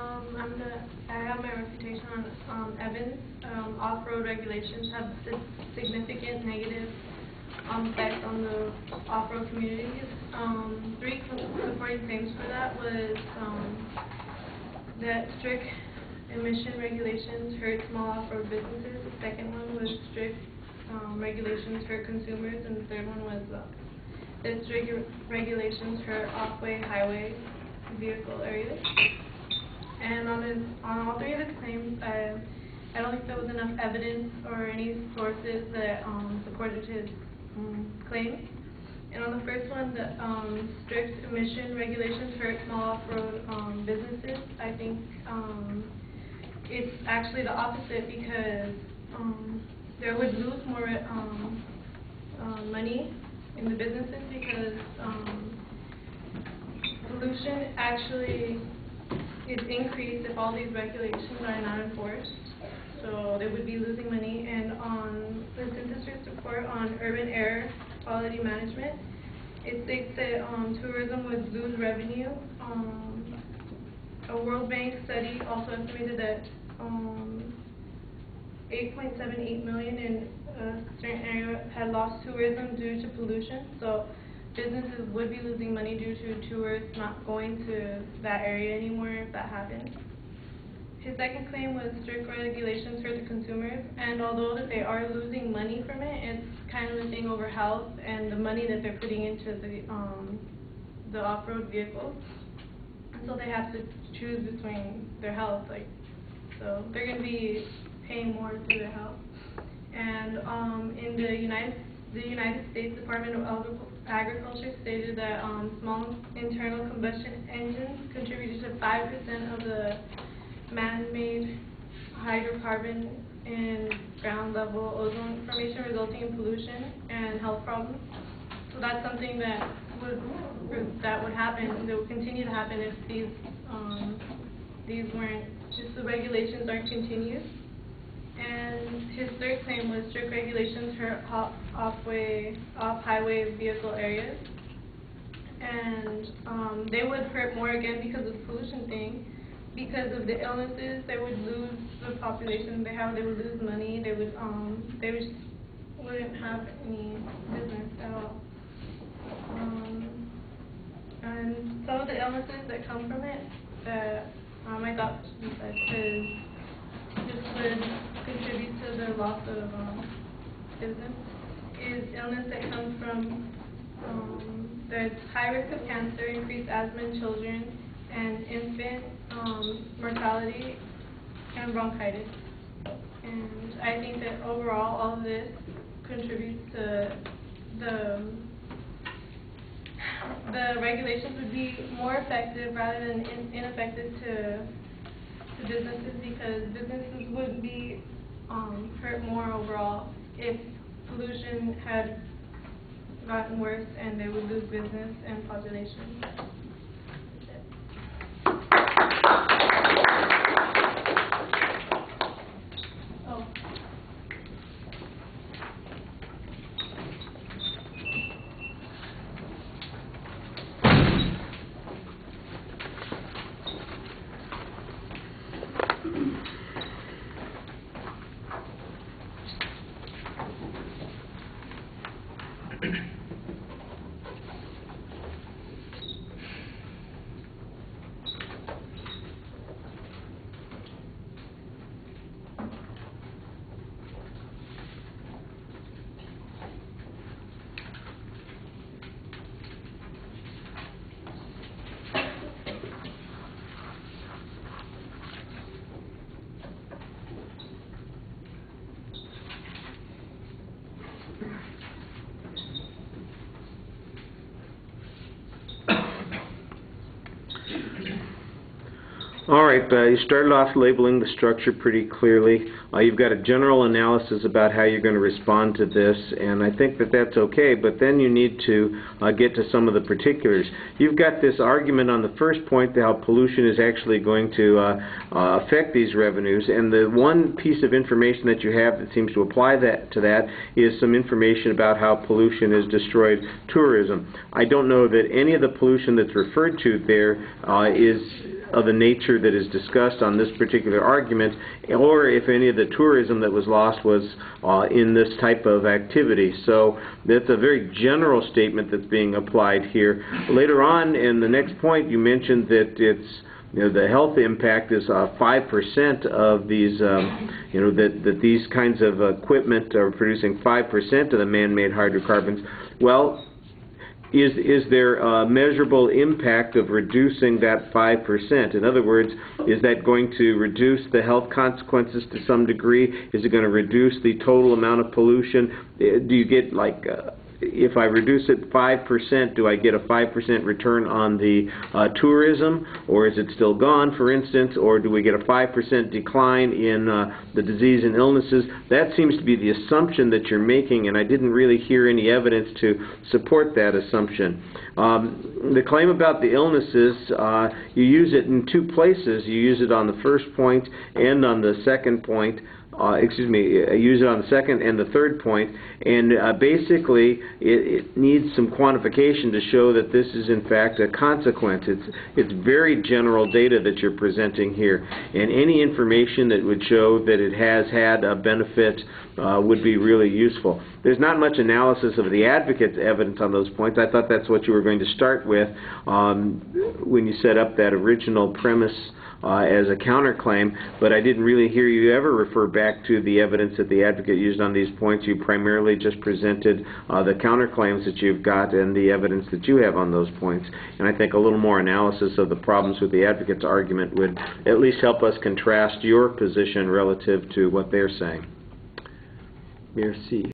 I have my reputation on Evans. Off-road regulations have significant negative effects on the off-road communities. Three supporting claims for that was that strict emission regulations hurt small off-road businesses. The second one was strict regulations hurt consumers, and the third one was that strict regulations hurt off-way highway vehicle areas. And on all three of his claims, I don't think there was enough evidence or any sources that supported his claims. And on the first one, the strict emission regulations hurt small off-road businesses. I think it's actually the opposite, because they would lose more money in the businesses, because pollution actually is increased if all these regulations are not enforced. So they would be losing money. And on the synthesis report on urban air quality management, it states that tourism would lose revenue. A World Bank study also estimated that 8.78 million in a certain area had lost tourism due to pollution. So businesses would be losing money due to tourists not going to that area anymore if that happened. His second claim was strict regulations for the consumers, and although that they are losing money from it, it's kind of a thing over health and the money that they're putting into the off-road vehicles. And so they have to choose between their health, so they're going to be paying more to their health. And in the United States Department of Agriculture stated that small internal combustion engines contributed to 5% of the man-made hydrocarbon in ground-level ozone formation, resulting in pollution and health problems. So that's something that would happen. That would continue to happen if if the regulations aren't continued. And his third claim was strict regulations for off-highway vehicle areas. And they would hurt more again because of the pollution thing. Because of the illnesses, they would lose the population they have. They would lose money. They wouldn't have any business at all. And some of the illnesses that come from it that I thought because this would contribute to the loss of business is illness that comes from there's high risk of cancer, increased asthma in children, and infant mortality, and bronchitis. And I think that overall all of this contributes to the regulations would be more effective rather than ineffective to businesses, because businesses would be hurt more overall if pollution had gotten worse, and they would lose business and population. All right, you started off labeling the structure pretty clearly. You've got a general analysis about how you're going to respond to this, and I think that that's okay, but then you need to get to some of the particulars. You've got this argument on the first point that how pollution is actually going to affect these revenues, and the one piece of information that you have that seems to apply to that is some information about how pollution has destroyed tourism. I don't know that any of the pollution that's referred to there is of the nature that is discussed on this particular argument, or if any of the tourism that was lost was in this type of activity. So that's a very general statement that's being applied here. Later on in the next point, you mentioned that it's the health impact is 5% of these, that these kinds of equipment are producing 5% of the man-made hydrocarbons. Well, is there a measurable impact of reducing that 5%? In other words, is that going to reduce the health consequences to some degree? Is it going to reduce the total amount of pollution? Do you get like if I reduce it 5%, do I get a 5% return on the tourism, or is it still gone, for instance, or do we get a 5% decline in the disease and illnesses? That seems to be the assumption that you're making, and I didn't really hear any evidence to support that assumption. The claim about the illnesses, you use it in two places. You use it on the first point and on the second point. Use it on the second and the third point, and basically it needs some quantification to show that this is in fact a consequence. It's very general data that you're presenting here, and any information that would show that it has had a benefit would be really useful. There's not much analysis of the advocate's evidence on those points. I thought that's what you were going to start with when you set up that original premise as a counterclaim, but I didn't really hear you ever refer back to the evidence that the advocate used on these points. You primarily just presented the counterclaims that you've got and the evidence that you have on those points. And I think a little more analysis of the problems with the advocate's argument would at least help us contrast your position relative to what they're saying. Merci.